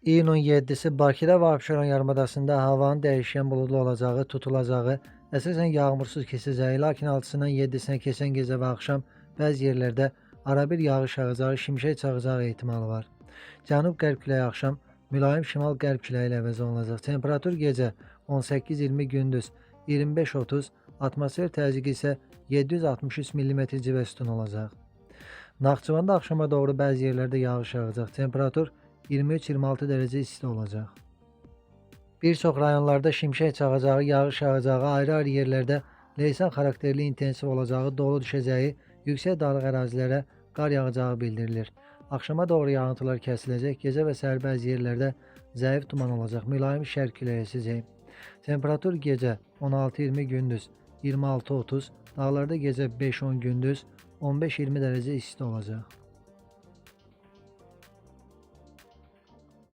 İyunun 7'si Bakıda və Abşeron yarımadasında havanın dəyişkən buludlu olacağı, tutulacağı, əsasən yağmursuz keçəcəyi, lakin 6-sından 7-sinə keçən gecə və axşam bəzi yerlərdə arabir yağış yağacağı, şimşək çaxacağı ehtimalı var. Cənub-qərb küləyi axşam mülayim şimal-qərb küləyi ilə əvəz olunacaq. Temperatur gecə 18-20, gündüz 25-30, atmosfer təzyiqi isə 763 mm civə sütun olacaq. Naxçıvanda axşama doğru bəzi yerlərdə yağış yağacaq. Temperatur 23-26 dərəcə isti olacaq. Bir çox rayonlarda şimşək çaxacağı, yağış yağacağı, ayrı-ayrı yerlərdə leysan xarakterli intensiv olacağı, dolu düşəcəyi, yüksək dağlıq ərazilərə qar yağacağı bildirilir. Axşama doğru yağıntılar kəsiləcək, gecə və səhər bəzi yerlərdə zəif duman olacaq, mülayim şərq küləyi əsəcək. Temperatur gecə 16-20, gündüz 26-30, dağlarda gecə 5-10, gündüz 15-20 dərəcə isti olacaq.